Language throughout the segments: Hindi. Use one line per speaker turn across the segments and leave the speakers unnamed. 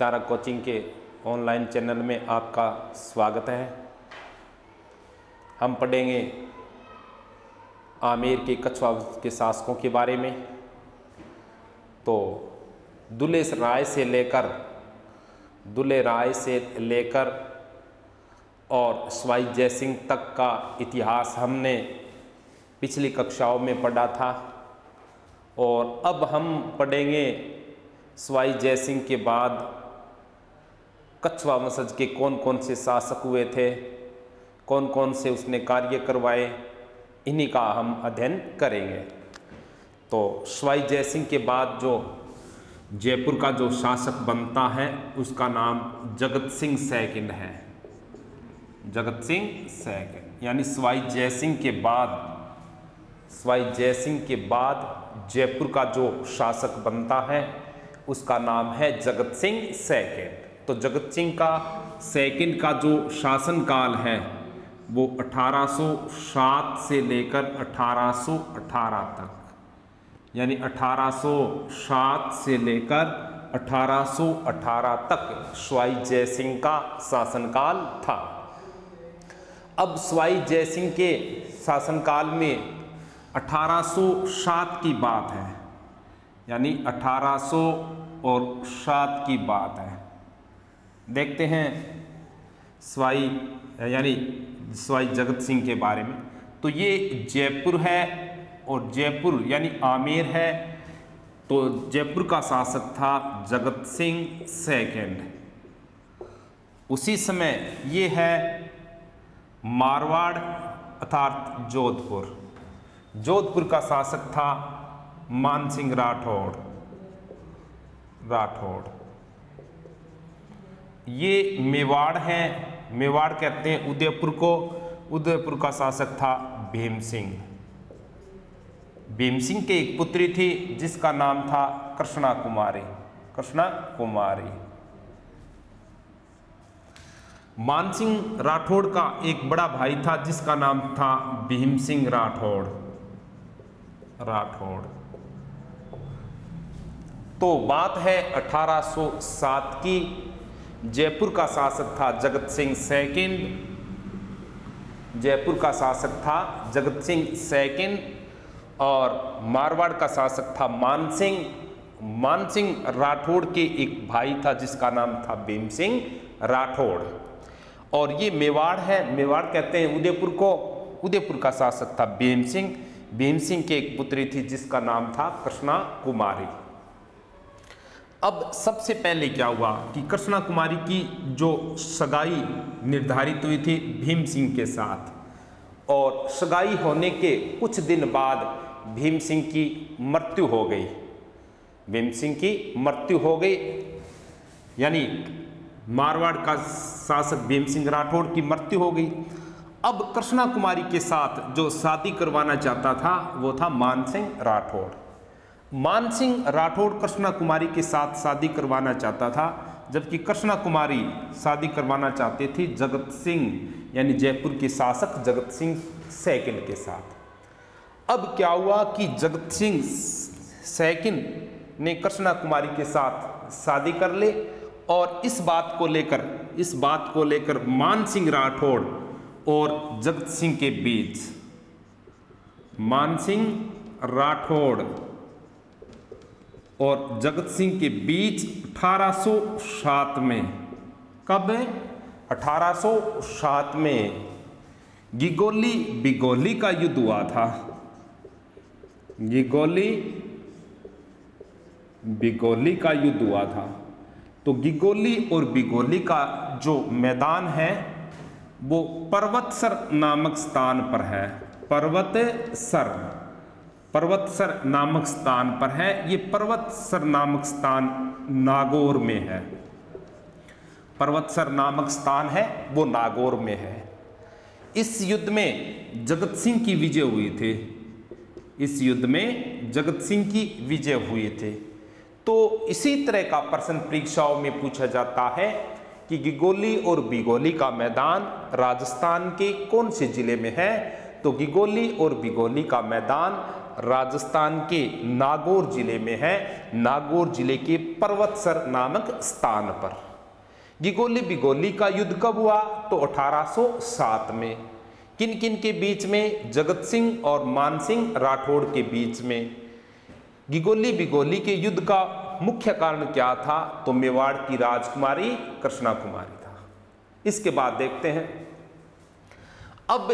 सितारा कोचिंग के ऑनलाइन चैनल में आपका स्वागत है। हम पढ़ेंगे आमेर के कछवार के शासकों के बारे में। तो दुल्हे राय से लेकर और सवाई जयसिंह तक का इतिहास हमने पिछली कक्षाओं में पढ़ा था और अब हम पढ़ेंगे सवाई जयसिंह के बाद कछवार वंशज के कौन कौन से शासक हुए थे, कौन कौन से उसने कार्य करवाए, इन्हीं का हम अध्ययन करेंगे। तो सवाई जयसिंह के बाद जो जयपुर का जो शासक बनता है उसका नाम जगत सिंह सेकंड है। जगत सिंह सेकंड यानी सवाई जयसिंह के बाद जयपुर का जो शासक बनता है उसका नाम है जगत सिंह सेकंड। तो जगत सिंह का सेकंड का जो शासनकाल है वो 1807 से लेकर 1818 तक, यानी 1807 से लेकर 1818 तक सवाई जयसिंह का शासनकाल था। अब सवाई जयसिंह के शासनकाल में 1807 की बात है, यानी 1807 की बात है। देखते हैं सवाई जगत सिंह के बारे में। तो ये जयपुर है और जयपुर यानी आमेर है। तो जयपुर का शासक था जगत सिंह सेकंड। उसी समय ये है मारवाड़ अर्थात जोधपुर का शासक था मानसिंह राठौड़। ये मेवाड़ है, मेवाड़ कहते हैं उदयपुर को। उदयपुर का शासक था भीम सिंह की एक पुत्री थी जिसका नाम था कृष्णा कुमारी। मानसिंह राठौड़ का एक बड़ा भाई था जिसका नाम था भीम सिंह राठौड़। तो बात है 1807 की। जयपुर का शासक था जगत सिंह सेकंड और मारवाड़ का शासक था मानसिंह राठौड़ के एक भाई था जिसका नाम था भीम सिंह राठौड़। और ये मेवाड़ है, मेवाड़ कहते हैं उदयपुर को। उदयपुर का शासक था भीम सिंह की एक पुत्री थी जिसका नाम था कृष्णा कुमारी। अब सबसे पहले क्या हुआ कि कृष्णा कुमारी की जो सगाई निर्धारित हुई थी भीम सिंह के साथ, और सगाई होने के कुछ दिन बाद भीम सिंह की मृत्यु हो गई। यानी मारवाड़ का शासक भीम सिंह राठौड़ की मृत्यु हो गई। अब कृष्णा कुमारी के साथ जो शादी करवाना चाहता था वो था मानसिंह राठौड़ कृष्णा कुमारी के साथ शादी करवाना चाहता था, जबकि कृष्णा कुमारी शादी करवाना चाहती थी जगत सिंह यानी जयपुर के शासक जगत सिंह सेकंड के साथ। अब क्या हुआ कि जगत सिंह सेकंड ने कृष्णा कुमारी के साथ शादी कर ले, और इस बात को लेकर मानसिंह राठौड़ और जगत सिंह के बीच 1807 में, कब 1807 में बिगोली का युद्ध हुआ था। बिगोली का युद्ध हुआ था। तो गिगोली और बिगोली का जो मैदान है वो पर्वतसर नामक स्थान पर है। पर्वतसर नामक स्थान पर है। ये पर्वतसर नामक स्थान नागौर में है। पर्वतसर नामक स्थान है वो नागौर में है। इस युद्ध में जगत सिंह की विजय हुई थी। तो इसी तरह का प्रश्न परीक्षाओं में पूछा जाता है कि गिगोली और बिगोली का मैदान राजस्थान के कौन से जिले में है। तो गिगोली और बिगोली का मैदान राजस्थान के नागौर जिले में है, नागौर जिले के पर्वतसर नामक स्थान पर। गिगोली बिगोली का युद्ध कब हुआ? तो 1807 में। किन किन के बीच में? जगत सिंह और मान सिंह राठौड़ के बीच में। गिगोली बिगोली के युद्ध का मुख्य कारण क्या था? तो मेवाड़ की राजकुमारी कृष्णा कुमारी था। इसके बाद देखते हैं, अब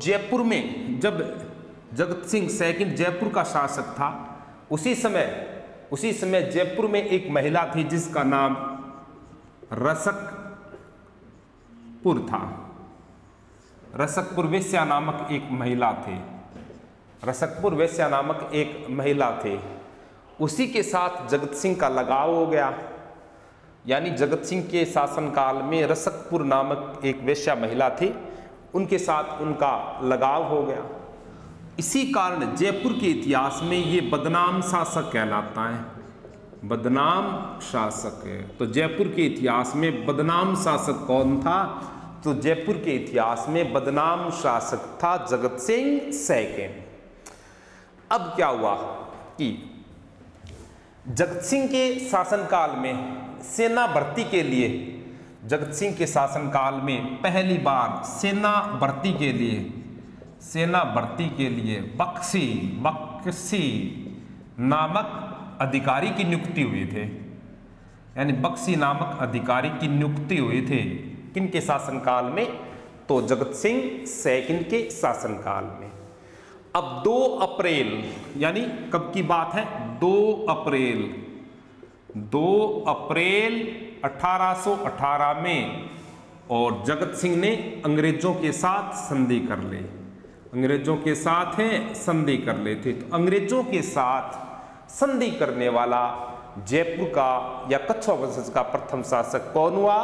जयपुर में जब जगत सिंह सेकंड जयपुर का शासक था, उसी समय जयपुर में एक महिला थी जिसका नाम रसकपुर था। रसकपुर वेश्या नामक एक महिला थे, रसकपुर वेश्या नामक एक महिला थे। उसी के साथ जगत सिंह का लगाव हो गया, यानी जगत सिंह के शासनकाल में रसकपुर नामक एक वेश्या महिला थी, उनके साथ उनका लगाव हो गया। इसी कारण जयपुर के इतिहास में ये बदनाम शासक कहलाता है, बदनाम शासक है। तो जयपुर के इतिहास में बदनाम शासक कौन था? तो जयपुर के इतिहास में बदनाम शासक था जगत सिंह सेकंड। अब क्या हुआ कि जगत सिंह के शासनकाल में सेना भर्ती के लिए, जगत सिंह के शासनकाल में पहली बार सेना भर्ती के लिए बख्शी नामक अधिकारी की नियुक्ति हुई थे, यानी बख्शी नामक अधिकारी की नियुक्ति हुई थे। किनके शासनकाल में? तो जगत सिंह सेकंड के शासनकाल में। अब 2 अप्रैल, यानी कब की बात है? 2 अप्रैल 1818 में, और जगत सिंह ने अंग्रेजों के साथ संधि कर ली, अंग्रेजों के साथ संधि कर ले थे। तो अंग्रेजों के साथ संधि करने वाला जयपुर का या कच्छवा वंशज का प्रथम शासक कौन हुआ?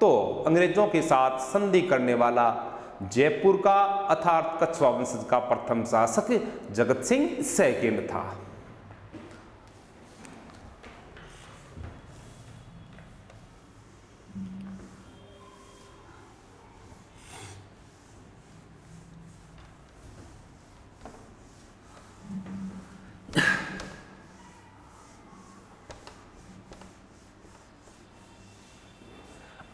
तो अंग्रेजों के साथ संधि करने वाला जयपुर का अर्थात कच्छवा वंशज का प्रथम शासक जगत सिंह सेकंड था।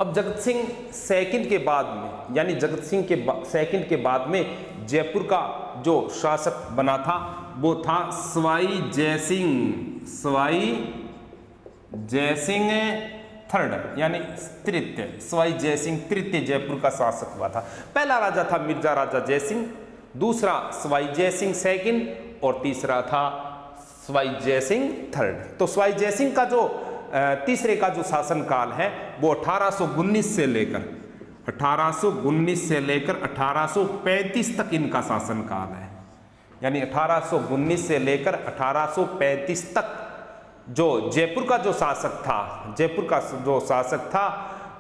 अब जगत सिंह सेकंड के बाद में, यानी जगत सिंह के सेकंड के बाद में जयपुर का जो शासक बना था वो था सवाई जयसिंह थर्ड, यानी तृतीय। सवाई जयसिंह तृतीय जयपुर का शासक हुआ था। पहला राजा था मिर्जा राजा जयसिंह, दूसरा सवाई जयसिंह सेकंड और तीसरा था सवाई जयसिंह थर्ड। तो सवाई जयसिंह का जो तीसरे का जो शासनकाल है वो 1819 से लेकर 1835 तक इनका शासनकाल है, यानी 1819 से लेकर 1835 तक जो जयपुर का जो शासक था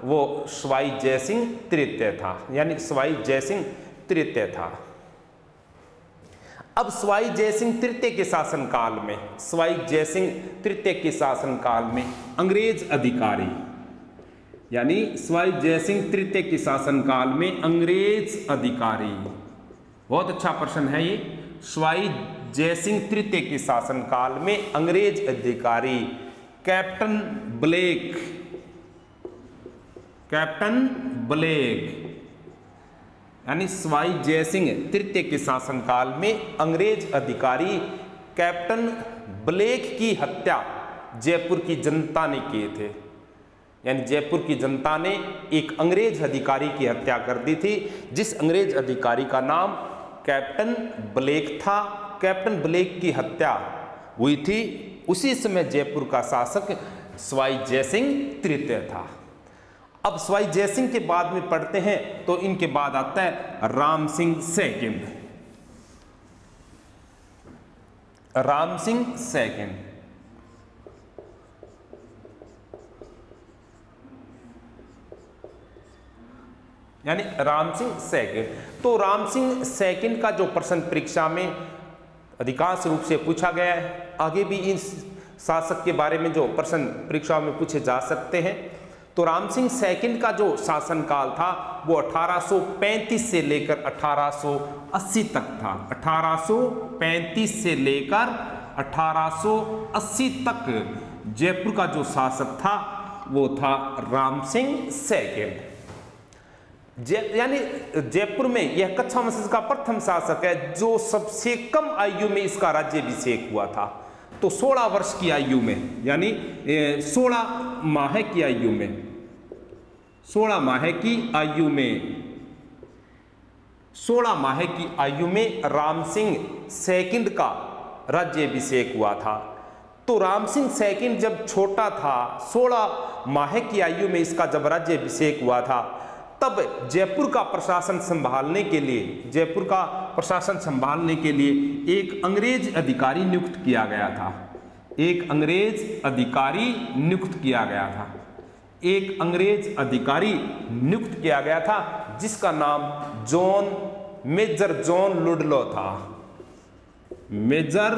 वो सवाई जयसिंह तृतीय था, यानी सवाई जयसिंह तृतीय था। अब सवाई जयसिंह तृतीय के शासनकाल में अंग्रेज अधिकारी, यानी सवाई जयसिंह तृतीय के शासनकाल में अंग्रेज अधिकारी, बहुत अच्छा प्रश्न है ये। सवाई जयसिंह तृतीय के शासनकाल में अंग्रेज अधिकारी कैप्टन ब्लेक, यानी सवाई जयसिंह तृतीय के शासनकाल में अंग्रेज अधिकारी कैप्टन ब्लेक की हत्या जयपुर की जनता ने किए थे, यानी जयपुर की जनता ने एक अंग्रेज अधिकारी की हत्या कर दी थी, जिस अंग्रेज अधिकारी का नाम कैप्टन ब्लेक था। कैप्टन ब्लेक की हत्या हुई थी, उसी समय जयपुर का शासक सवाई जयसिंह तृतीय था। अब सवाई जयसिंह के बाद में पढ़ते हैं तो इनके बाद आता है राम सिंह सेकंड। यानी राम सिंह सेकंड। तो राम सिंह सेकंड का जो प्रश्न परीक्षा में अधिकांश रूप से पूछा गया है, आगे भी इन शासक के बारे में जो प्रश्न परीक्षा में पूछे जा सकते हैं। तो राम सिंह सेकंड का जो शासनकाल था वो 1835 से लेकर 1880 तक था। 1835 से लेकर 1880 तक जयपुर का जो शासक था वो था राम सिंह सेकंड। यानी जयपुर में यह कच्छा वंश का प्रथम शासक है जो सबसे कम आयु में इसका राज्याभिषेक हुआ था। तो 16 वर्ष की आयु में, यानी 16 माह की आयु में, 16 माह की आयु में, 16 माह की आयु में राम सिंह सेकंड का राज्याभिषेक हुआ था। तो राम सिंह सेकंड जब छोटा था, 16 माह की आयु में इसका जब राज्याभिषेक हुआ था, तब जयपुर का प्रशासन संभालने के लिए, जयपुर का प्रशासन संभालने के लिए एक अंग्रेज अधिकारी नियुक्त किया गया था। एक अंग्रेज अधिकारी नियुक्त किया गया था। एक अंग्रेज अधिकारी नियुक्त किया गया था जिसका नाम मेजर जॉन लुडलो था। मेजर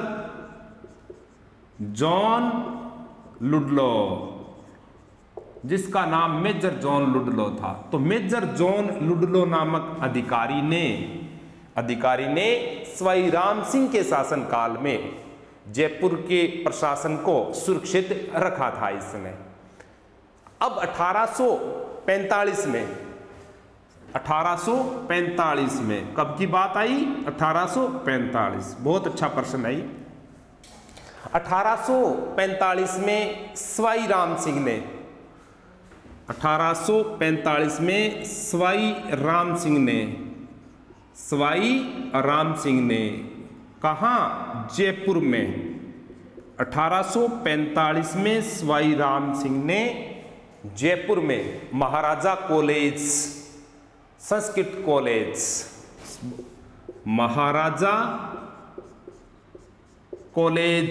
जॉन लुडलो, जिसका नाम मेजर जॉन लुडलो था। तो मेजर जॉन लुडलो नामक अधिकारी ने स्वाई राम सिंह के शासनकाल में जयपुर के प्रशासन को सुरक्षित रखा था इसने। अब 1845 में कब की बात आई? 1845। बहुत अच्छा प्रश्न आई। 1845 में स्वाई राम सिंह ने, 1845 में स्वाई राम सिंह ने कहाँ? जयपुर में। 1845 में स्वाई राम सिंह ने जयपुर में महाराजा कॉलेज, संस्कृत कॉलेज, महाराजा कॉलेज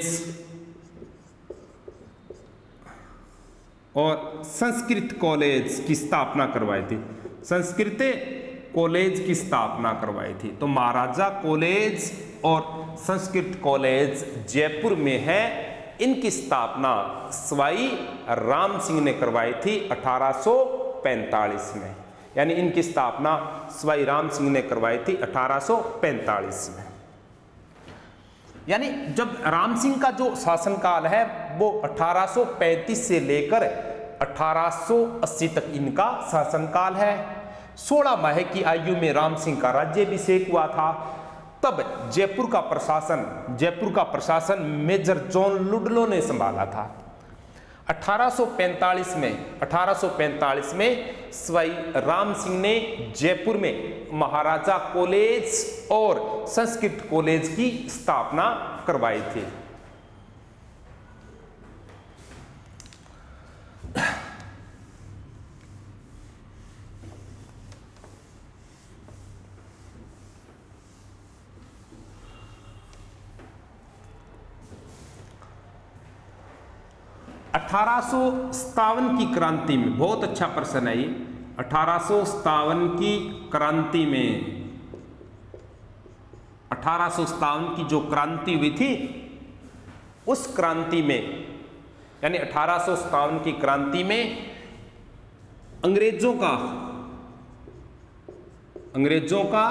और संस्कृत कॉलेज की स्थापना करवाई थी। संस्कृत कॉलेज की स्थापना करवाई थी। तो महाराजा कॉलेज और संस्कृत कॉलेज जयपुर में है, इनकी स्थापना स्वाई राम सिंह ने करवाई थी 1845 में। यानी इनकी स्थापना स्वाई राम सिंह ने करवाई थी 1845 में। यानी जब राम सिंह का जो शासनकाल है वो 1835 से लेकर 1880 तक इनका शासनकाल है। 16 माह की आयु में राम सिंह का राज्याभिषेक हुआ था। तब जयपुर का प्रशासन मेजर जॉन लुडलो ने संभाला था। 1845 में स्वाई राम सिंह ने जयपुर में महाराजा कॉलेज और संस्कृत कॉलेज की स्थापना करवाई थी। (1857) की क्रांति में, बहुत अच्छा प्रश्न है ये। 1857 की क्रांति में, 1857 की जो क्रांति हुई थी उस क्रांति में, यानी 1857 की क्रांति में अंग्रेजों का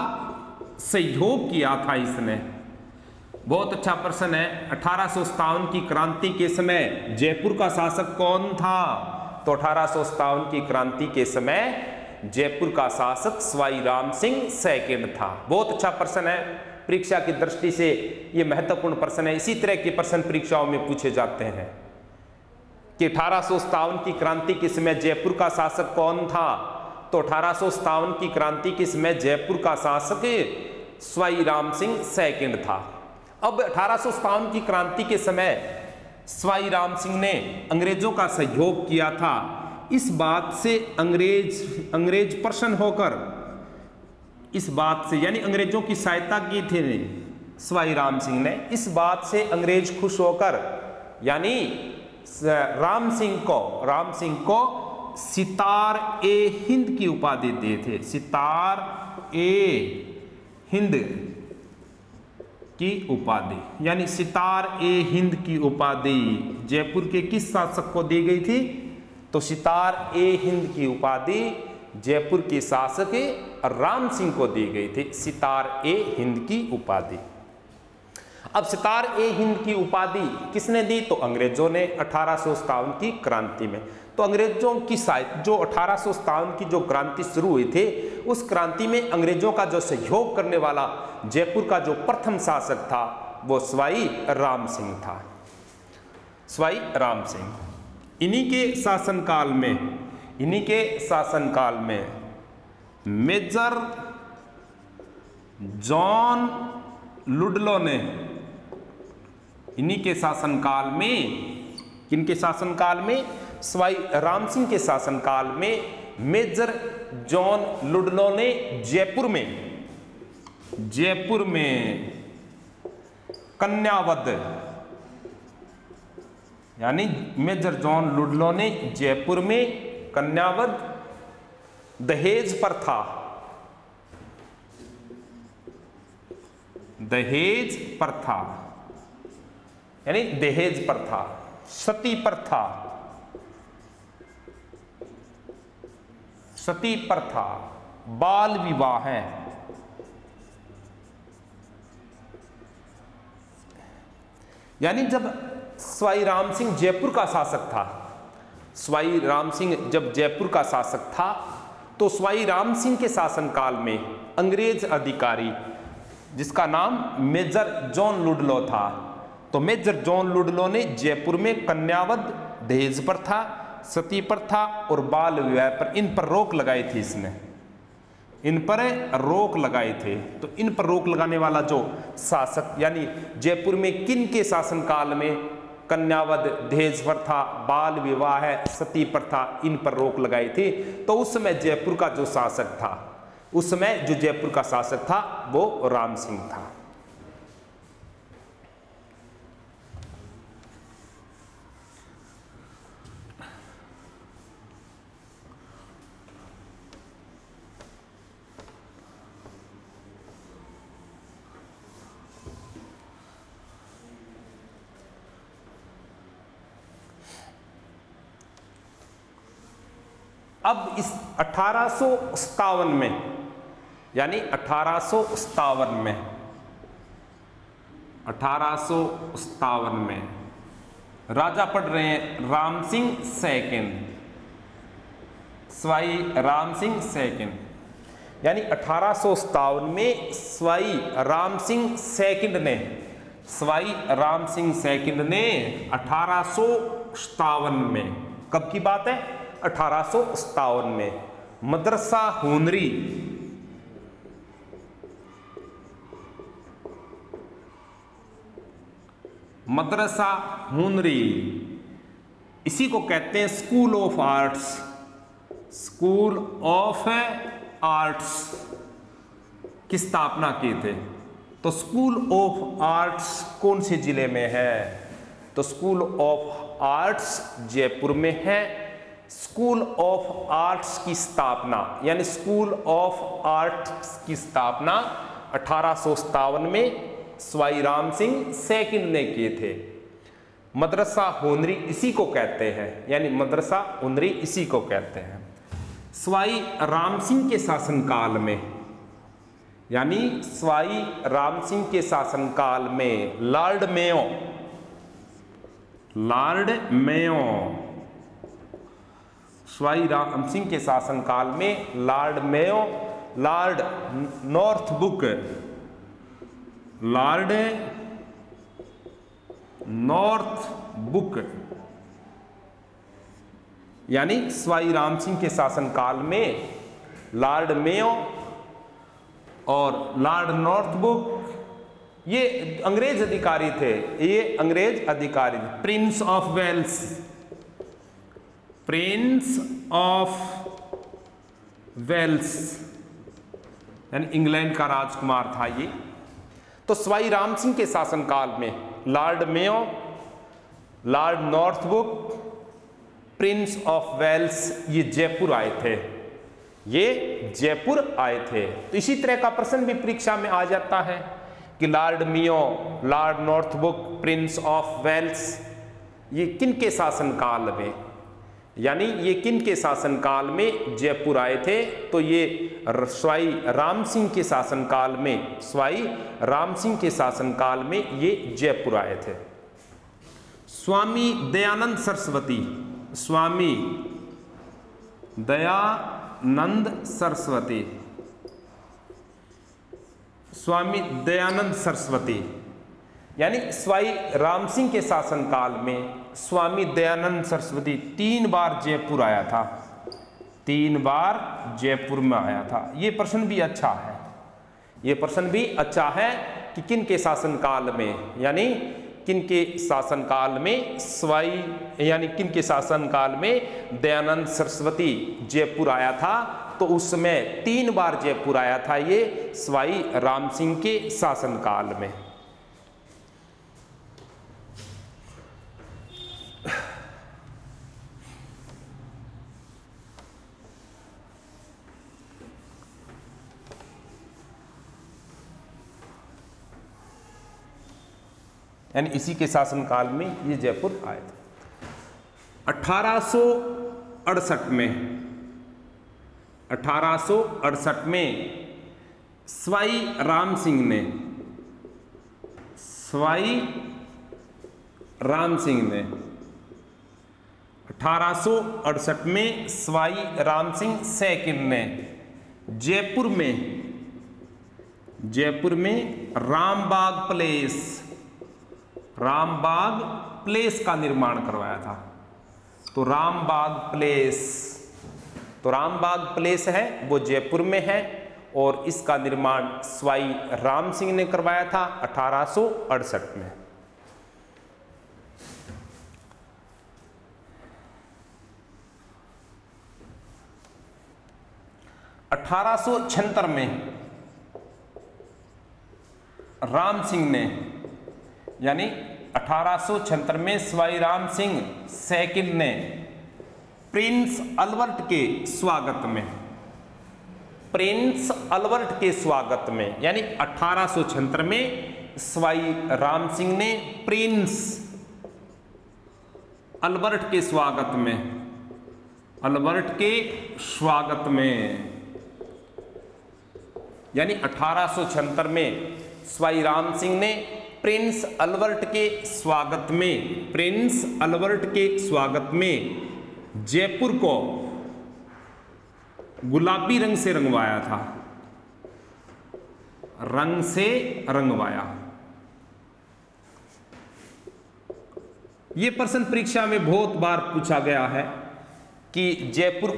सहयोग किया था इसने। बहुत अच्छा प्रश्न है। 1857 की क्रांति के समय जयपुर का शासक कौन था? तो 1857 की क्रांति के समय जयपुर का शासक स्वाई राम सिंह सेकंड था। बहुत अच्छा प्रश्न है, परीक्षा की दृष्टि से यह महत्वपूर्ण प्रश्न है। इसी तरह के प्रश्न परीक्षाओं में पूछे जाते हैं कि 1857 की क्रांति के समय जयपुर का शासक कौन था? तो 1857 की क्रांति के समय जयपुर का शासक स्वाई राम सिंह सेकंड था। अब 1857 की क्रांति के समय स्वाई राम सिंह ने अंग्रेजों का सहयोग किया था। इस बात से अंग्रेज प्रसन्न होकर, इस बात से, यानी अंग्रेजों की सहायता की थी स्वाई राम सिंह ने, इस बात से अंग्रेज खुश होकर, यानी राम सिंह को सितार ए हिंद की उपाधि दिए थे। सितार ए हिंद की उपाधि, यानी सितार ए हिंद की उपाधि जयपुर के किस शासक को दी गई थी? तो सितार ए हिंद की उपाधि जयपुर के शासक राम सिंह को दी गई थी, सितार ए हिंद की उपाधि। अब सितार ए हिंद की उपाधि किसने दी? तो अंग्रेजों ने 1857 की क्रांति में। तो अंग्रेजों की जो 1857 की जो क्रांति शुरू हुई थी, उस क्रांति में अंग्रेजों का जो सहयोग करने वाला जयपुर का जो प्रथम शासक था वो सवाई राम सिंह था, सवाई राम सिंह। इन्हीं के शासनकाल में मेजर जॉन लुडलो ने, इन्हीं के शासनकाल में, किनके शासनकाल में? सवाई राम सिंह के शासनकाल में मेजर जॉन लुडलो ने जयपुर में कन्यावध, यानी मेजर जॉन लुडलो ने जयपुर में कन्यावध, दहेज प्रथा यानी दहेज प्रथा, सती प्रथा, बाल विवाह है, यानी जब सवाई राम सिंह जयपुर का शासक था, सवाई राम सिंह जब जयपुर का शासक था, तो सवाई राम सिंह के शासनकाल में अंग्रेज अधिकारी जिसका नाम मेजर जॉन लुडलो था, तो मेजर जॉन लुडलो ने जयपुर में कन्यावध, दहेज प्रथा, सती प्रथा और बाल विवाह पर, इन पर रोक लगाई थी, इसने इन पर रोक लगाए थे। तो इन पर रोक लगाने वाला जो शासक, यानी जयपुर में किन के शासनकाल में कन्यावध, दहेज प्रथा, बाल विवाह, सती प्रथा, इन पर रोक लगाई थी? तो उस समय जयपुर का जो शासक था, उस समय जो जयपुर का शासक था वो राम सिंह था। अब इस 1857 में, यानी 1857 में राजा पढ़ रहे हैं राम सिंह सेकंड, सवाई राम सिंह सेकंड, यानी 1857 में सवाई राम सिंह सेकंड ने 1857 में, कब की बात है? 1857 में मदरसा हुनरी, इसी को कहते हैं स्कूल ऑफ आर्ट्स की स्थापना की थे। तो स्कूल ऑफ आर्ट्स कौन से जिले में है? तो स्कूल ऑफ आर्ट्स जयपुर में है। स्कूल ऑफ आर्ट्स की स्थापना, यानी स्कूल ऑफ आर्ट्स की स्थापना 1857 में सवाई राम सिंह सेकंड ने किए थे। मदरसा हुनरी इसी को कहते हैं, यानी मदरसा हुनरी इसी को कहते हैं। सवाई राम सिंह के शासनकाल में, यानी सवाई राम सिंह के शासनकाल में लॉर्ड सवाई राम सिंह के शासनकाल में लॉर्ड नॉर्थबुक, यानी सवाई राम सिंह के शासनकाल में लॉर्ड मेयो और लॉर्ड नॉर्थबुक, ये अंग्रेज अधिकारी थे, प्रिंस ऑफ वेल्स, यानी इंग्लैंड का राजकुमार था ये। तो सवाई राम सिंह के शासनकाल में Lord Mayo, Lord Northbrook, Prince of Wales ये जयपुर आए थे। तो इसी तरह का प्रश्न भी परीक्षा में आ जाता है कि Lord Mayo, Lord Northbrook, Prince of Wales ये किन के शासनकाल में, यानी ये किन के शासनकाल में जयपुर आए थे? तो ये स्वाई राम सिंह के शासनकाल में, स्वाई राम सिंह के शासनकाल में ये जयपुर आए थे। स्वामी दयानंद सरस्वती, स्वामी दयानंद सरस्वती, स्वामी दयानंद सरस्वती, यानी स्वाई राम सिंह के शासनकाल में स्वामी दयानंद सरस्वती 3 बार जयपुर आया था, 3 बार जयपुर में आया था। ये प्रश्न भी अच्छा है, ये प्रश्न भी अच्छा है कि किन के शासनकाल में, यानी किन के शासनकाल में स्वाई, यानी किन के शासनकाल में दयानंद सरस्वती जयपुर आया था। तो उस समय 3 बार जयपुर आया था ये स्वाई राम सिंह के शासनकाल में। यानी इसी के शासनकाल में ये जयपुर आए थे। 1868 में स्वाई राम सिंह ने 1868 में स्वाई राम सिंह सेकंड ने जयपुर में रामबाग प्लेस का निर्माण करवाया था। तो रामबाग प्लेस है वो जयपुर में है और इसका निर्माण स्वाई राम सिंह ने करवाया था 1868 में। 1876 में राम सिंह ने, यानी 1876 में स्वाई राम सिंह सेकंड ने प्रिंस अल्बर्ट के स्वागत में, यानी 1876 में स्वाई राम सिंह ने प्रिंस अल्बर्ट के स्वागत में, यानी 1876 में स्वाई राम सिंह ने प्रिंस अल्बर्ट के स्वागत में जयपुर को गुलाबी रंग से रंगवाया था, यह प्रश्न परीक्षा में बहुत बार पूछा गया है कि जयपुर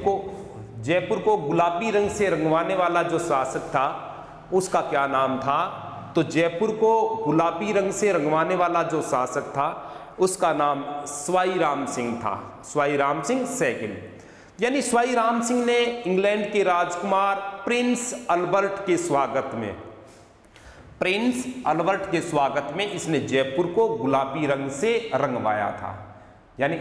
को गुलाबी रंग से रंगवाने वाला जो शासक था उसका क्या नाम था? तो जयपुर को गुलाबी रंग से रंगवाने वाला जो शासक था उसका नाम स्वाई राम सिंह था, स्वाई राम सिंह सेकंड। यानी स्वाई राम सिंह ने इंग्लैंड के राजकुमार प्रिंस अल्बर्ट के स्वागत में इसने जयपुर को गुलाबी रंग से रंगवाया था। यानी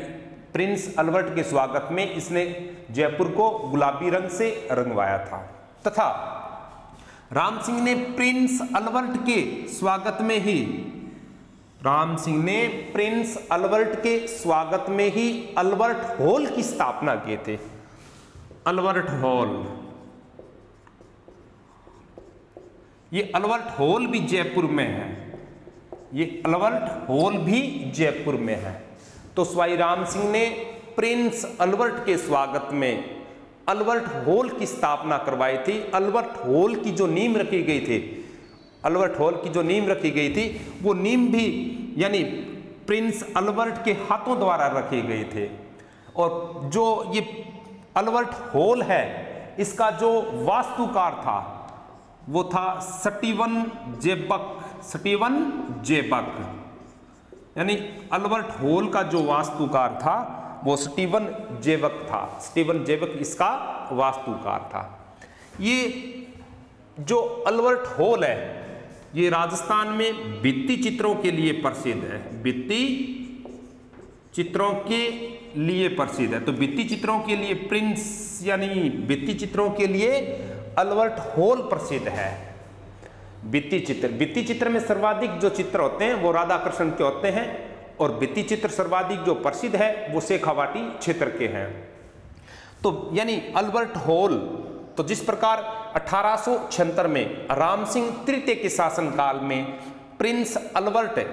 प्रिंस अल्बर्ट के स्वागत में इसने जयपुर को गुलाबी रंग से रंगवाया था। तथा राम सिंह ने प्रिंस अल्बर्ट के स्वागत में ही अल्बर्ट हॉल की स्थापना किए थे। अल्बर्ट हॉल, ये अल्बर्ट हॉल भी जयपुर में है। तो स्वाई राम सिंह ने प्रिंस अल्बर्ट के स्वागत में अल्बर्ट हॉल की स्थापना करवाई थी। अल्बर्ट हॉल की जो नींव रखी गई थी वो नींव भी यानी प्रिंस अल्बर्ट के हाथों द्वारा रखे गए थे। और जो ये अल्बर्ट हॉल है इसका जो वास्तुकार था वो था स्टीवन जेबक। यानी अल्बर्ट हॉल का जो वास्तुकार था वो स्टीवन जेबक इसका वास्तुकार था। ये जो अल्बर्ट हॉल है ये राजस्थान में भित्ति चित्रों के लिए प्रसिद्ध है, तो भित्ति चित्रों के लिए अल्बर्ट हॉल प्रसिद्ध है। भित्ति चित्र में सर्वाधिक जो चित्र होते हैं वो राधा कृष्ण के होते हैं और भित्ति चित्र सर्वाधिक जो प्रसिद्ध है वो शेखावाटी क्षेत्र के हैं। तो यानी अल्बर्ट हॉल, तो जिस प्रकार 1876 में राम सिंह तृतीय के शासनकाल में प्रिंस अल्बर्ट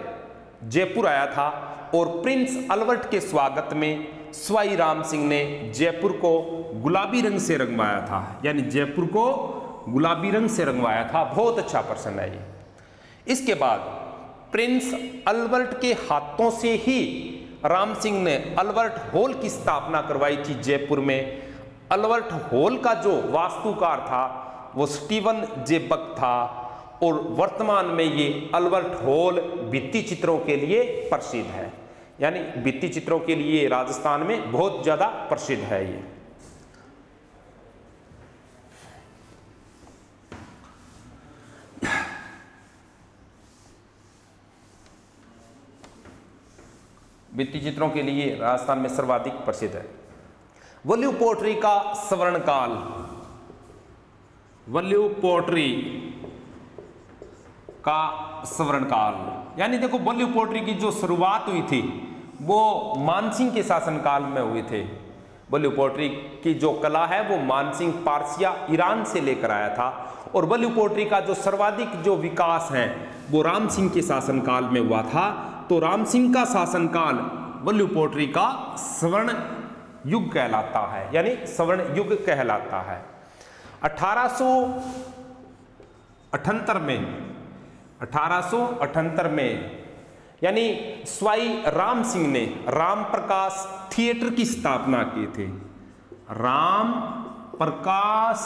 जयपुर आया था और प्रिंस अल्बर्ट के स्वागत में स्वाई राम सिंह ने जयपुर को गुलाबी रंग से रंगवाया था, यानी जयपुर को गुलाबी रंग से रंगवाया था। बहुत अच्छा प्रश्न है ये। इसके बाद प्रिंस अल्बर्ट के हाथों से ही राम सिंह ने अल्बर्ट हॉल की स्थापना करवाई थी जयपुर में। अल्बर्ट हॉल का जो वास्तुकार था वो स्टीवन जे बक था और वर्तमान में ये अल्बर्ट हॉल भित्ति चित्रों के लिए प्रसिद्ध है, यानी भित्ति चित्रों के लिए राजस्थान में बहुत ज्यादा प्रसिद्ध है ये। भित्ति चित्रों के लिए राजस्थान में सर्वाधिक प्रसिद्ध है। वल्लू पोट्री का स्वर्ण काल, वल्लू पोट्री का स्वर्ण काल, यानी देखो वल्लू पोट्री की जो शुरुआत हुई थी वो मानसिंह के शासनकाल में हुई थी। वल्लू पोट्री की जो कला है वो मानसिंह पारसिया ईरान से लेकर आया था और वल्लू पोट्री का जो सर्वाधिक जो विकास है वो राम सिंह के शासनकाल में हुआ था। तो राम सिंह का शासनकाल वल्लू पोट्री का स्वर्ण युग कहलाता है, यानी स्वर्ण युग कहलाता है। 1878 में यानी स्वाई राम सिंह ने राम प्रकाश थिएटर की स्थापना की थी। राम प्रकाश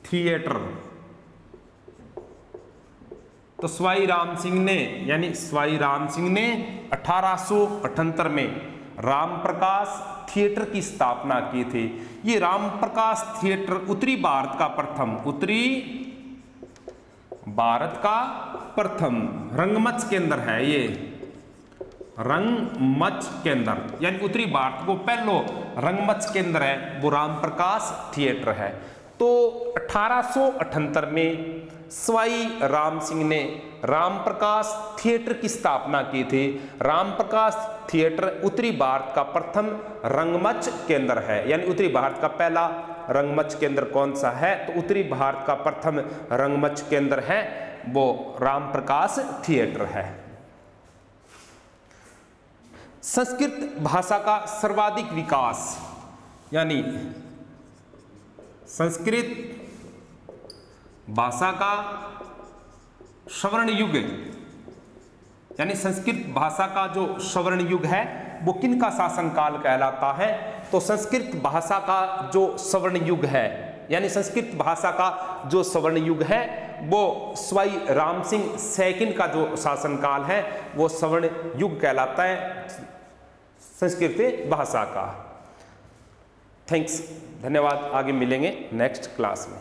थिएटर, तो स्वाई राम सिंह ने, यानी स्वाई राम सिंह ने 1878 में राम प्रकाश थिएटर की स्थापना की थी। ये राम प्रकाश थिएटर उत्तरी भारत का प्रथम, उत्तरी भारत का प्रथम रंगमंच केंद्र है। ये रंगमंच केंद्र, यानी उत्तरी भारत को पहलो रंगमंच केंद्र है वो राम प्रकाश थिएटर है। तो 1878 में स्वाई राम सिंह ने राम प्रकाश थिएटर की स्थापना की थी। राम प्रकाश थिएटर उत्तरी भारत का प्रथम रंगमंच केंद्र है, यानी उत्तरी भारत का पहला रंगमंच केंद्र कौन सा है, तो उत्तरी भारत का प्रथम रंगमंच केंद्र है वो राम प्रकाश थिएटर है। संस्कृत भाषा का सर्वाधिक विकास, यानी संस्कृत भाषा का स्वर्ण युग, यानी संस्कृत भाषा का जो स्वर्ण युग है वो किन का शासनकाल कहलाता है, तो संस्कृत भाषा का जो स्वर्ण युग है, यानी संस्कृत भाषा का जो स्वर्ण युग है वो स्वाई राम सिंह सेकंड का जो शासनकाल है वो स्वर्ण युग कहलाता है संस्कृत भाषा का। थैंक्स, धन्यवाद। आगे मिलेंगे नेक्स्ट क्लास में।